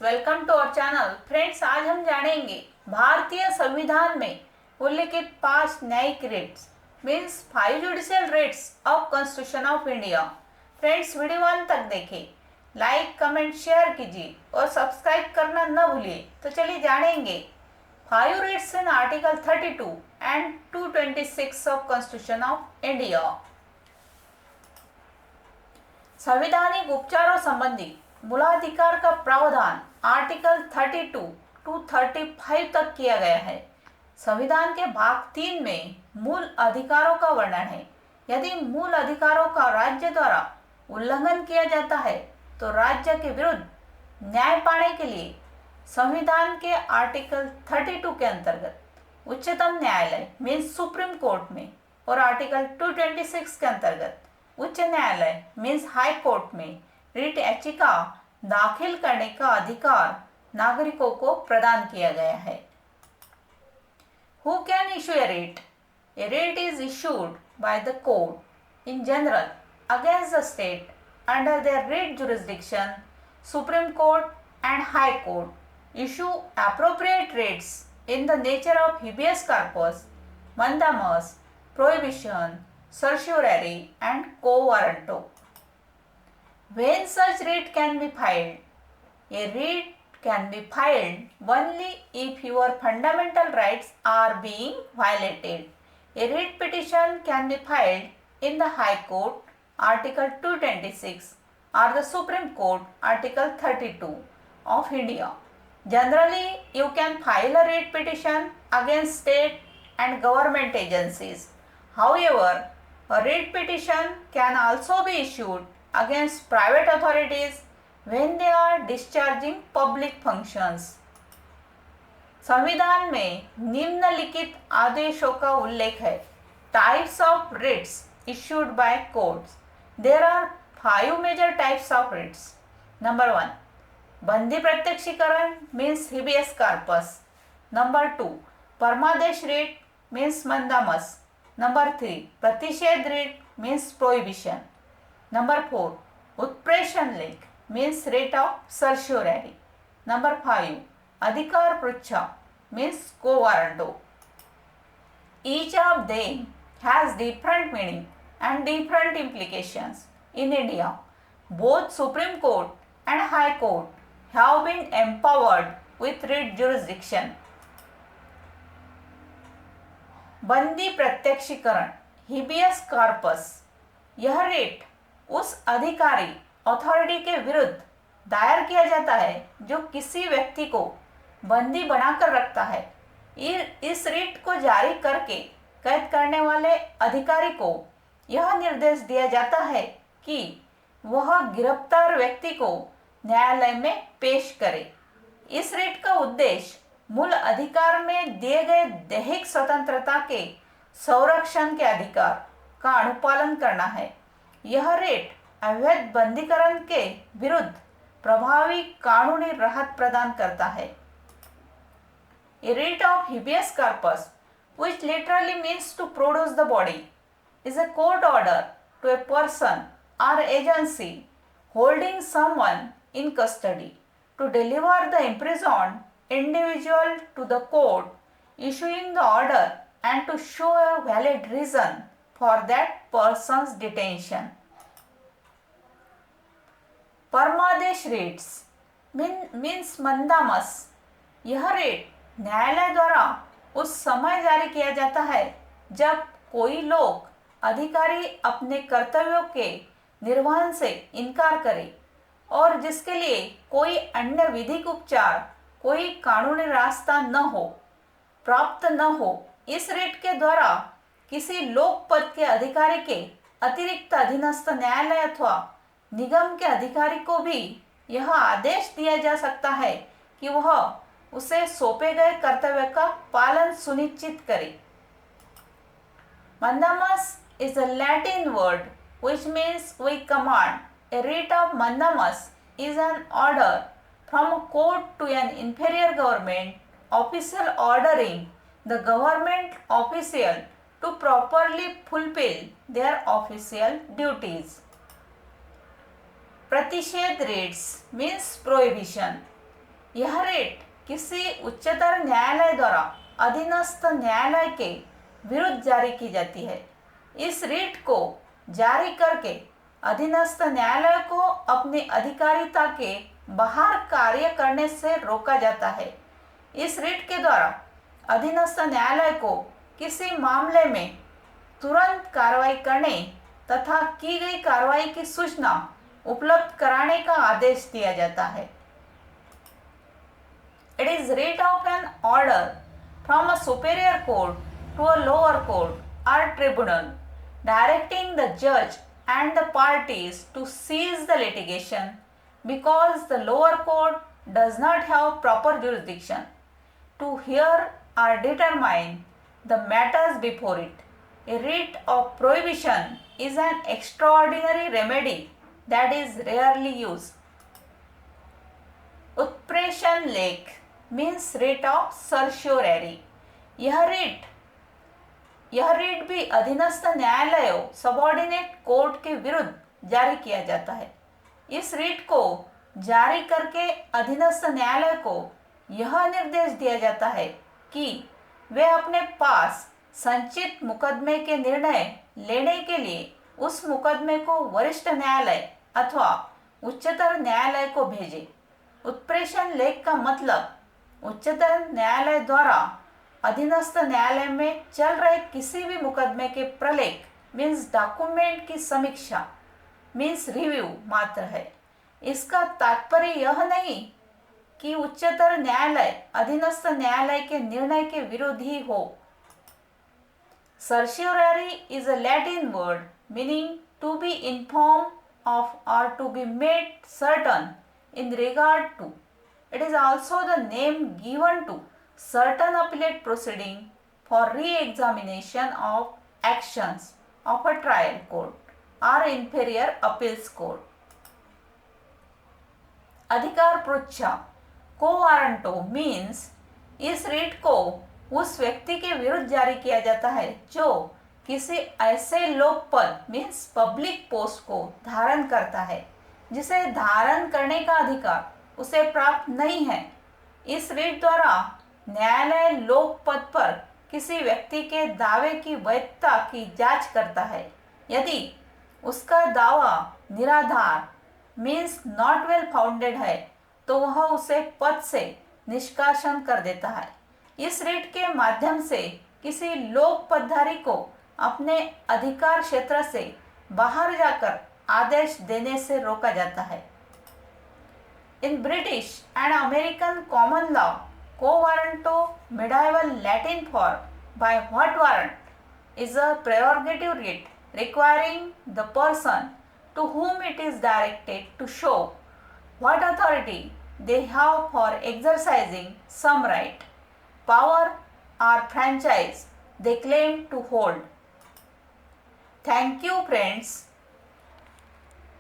Welcome to our channel. Friends, आज हम जानेंगे भारतीय संविधान में उल्लिखित 5 न्यायिक writs means 5 judicial writs of constitution of India. Friends, video अंत तक देखें, लाइक कमेंट शेयर कीजिए और सब्सक्राइब करना न भूलिए। तो चलिए जानेंगे 5 rates in article 32 and 226 of constitution of India. संवैधानिक उपचारों संबंधी मूलाधिकार का प्रावधान आर्टिकल 32 टू 35 तक किया गया है। संविधान के भाग 3 में मूल अधिकारों का वर्णन है। यदि मूल अधिकारों का राज्य द्वारा उल्लंघन किया जाता है तो राज्य के विरुद्ध न्याय पाने के लिए संविधान के आर्टिकल 32 के अंतर्गत उच्चतम न्यायालय मीन्स सुप्रीम कोर्ट में और आर्टिकल 226 के अंतर्गत उच्च न्यायालय मीन्स हाई कोर्ट में रिट याचिका दाखिल करने का अधिकार नागरिकों को प्रदान किया गया है। Who can issue a writ? A writ is issued by the court in general against the state under their writ jurisdiction. Supreme Court and High Court issue appropriate writs in the nature of habeas corpus, mandamus, prohibition, certiorari and quo warranto. When such writ can be filed, a writ can be filed only if your fundamental rights are being violated. A writ petition can be filed in the High Court, Article 226, or the Supreme Court, Article 32 of India. Generally, you can file a writ petition against state and government agencies. However, a writ petition can also be issued against private authorities when they are discharging public functions. संविधान में निम्नलिखित आदेशों का उल्लेख है। Types of writs issued by courts. There are 5 major types of writs. Number 1, बंदी प्रत्यक्षीकरण means habeas corpus. Number 2, परमादेश writ means mandamus. Number 3, प्रतिषेध writ means prohibition. Number 4, उत्प्रेषण लेख means writ of certiorari. Number 5, अधिकार पृच्छा means quo warranto. Each of them has different meaning and different implications. In India, both Supreme Court and High Court have been empowered with writ jurisdiction. बंदी प्रत्यक्षीकरण habeas corpus, यह writ उस अधिकारी authority के विरुद्ध दायर किया जाता है जो किसी व्यक्ति को बंदी बनाकर रखता है। इस रिट को जारी करके कैद करने वाले अधिकारी को यह निर्देश दिया जाता है कि वह गिरफ्तार व्यक्ति को न्यायालय में पेश करे। इस रिट का उद्देश्य मूल अधिकार में दिए गए दैहिक स्वतंत्रता के संरक्षण के अधिकार का अनुपालन करना है। यह रिट अवैध बंदीकरण के विरुद्ध प्रभावी कानूनी राहत प्रदान करता है। A writ of habeas corpus, which literally means to produce the body, is a court order to a person or agency holding someone in custody to deliver the imprisoned individual to the court issuing the order and to show a valid reason for that person's detention. परमादेश writs means mandamus, यह writ न्यायालय द्वारा उस समय जारी किया जाता है जब कोई लोग अधिकारी अपने कर्तव्यों के निर्वहन से इनकार करे और जिसके लिए कोई अन्य विधिक उपचार, कोई कानूनी रास्ता न हो, प्राप्त न हो। इस रेट के द्वारा किसी लोक पद के अधिकारी के अतिरिक्त अधीनस्थ न्यायालय अथवा निगम के अधिकारी को भी यह आदेश दिया जा सकता है कि वह उसे सौंपे गए कर्तव्य का पालन सुनिश्चित करे। Mandamus is a Latin word which means we command. A writ of mandamus is an order from a court to an inferior government official ordering the government official to properly fulfill their official duties. प्रतिषेध writs means prohibition, यह writ किसी उच्चतर न्यायालय द्वारा अधीनस्थ न्यायालय के विरुद्ध जारी की जाती है। इस रिट को जारी करके अधीनस्थ न्यायालय को अपनी अधिकारिता के बाहर कार्य करने से रोका जाता है। इस रिट के द्वारा अधीनस्थ न्यायालय को किसी मामले में तुरंत कार्रवाई करने तथा की गई कार्रवाई की सूचना उपलब्ध कराने का आदेश दिया जाता है। It is writ of an order from a superior court to a lower court or tribunal, directing the judge and the parties to cease the litigation because the lower court does not have proper jurisdiction to hear or determine the matters before it. A writ of prohibition is an extraordinary remedy that is rarely used. उत्प्रेषण लेख means writ of सर्श्योरेरी। यह writ भी अधीनस्थ न्यायालयों subordinate court के विरुद्ध जारी किया जाता है। इस रिट को जारी करके अधीनस्थ न्यायालय को यह निर्देश दिया जाता है कि वे अपने पास संचित मुकदमे के निर्णय लेने के लिए उस मुकदमे को वरिष्ठ न्यायालय अथवा उच्चतर न्यायालय को भेजें। उत्प्रेषण लेख का मतलब उच्चतर न्यायालय द्वारा अधीनस्थ न्यायालय में चल रहे किसी भी मुकदमे के प्रलेख मीन्स डॉक्यूमेंट की समीक्षा मीन्स रिव्यू मात्र है। इसका तात्पर्य यह नहीं कि उच्चतर न्यायालय अधीनस्थ न्यायालय के निर्णय के विरुद्ध ही हो। Certiorari is a Latin word meaning to be inform of or to be made certain in regard to. It is also the name given to certain appellate proceeding for re-examination of actions of a trial court or inferior appeals court. अधिकार पृच्छा को warranto means इस writ को उस व्यक्ति के विरुद्ध जारी किया जाता है जो किसी ऐसे लोक पद मीन्स पब्लिक पोस्ट को धारण करता है जिसे धारण करने का अधिकार उसे प्राप्त नहीं है। इस रिट द्वारा न्यायालय लोक पद पर किसी व्यक्ति के दावे की वैधता की जांच करता है। यदि उसका दावा निराधार मीन्स नॉट वेल फाउंडेड है तो वह उसे पद से निष्कासन कर देता है। इस रिट के माध्यम से किसी लोक पदधारी को अपने अधिकार क्षेत्र से बाहर जाकर आदेश देने से रोका जाता है। In British and American common law को warranto medieval Latin for by what warrant is a prerogative writ requiring the person to whom it is directed to show what authority they have for exercising some right, power or franchise they claim to hold. Thank you friends.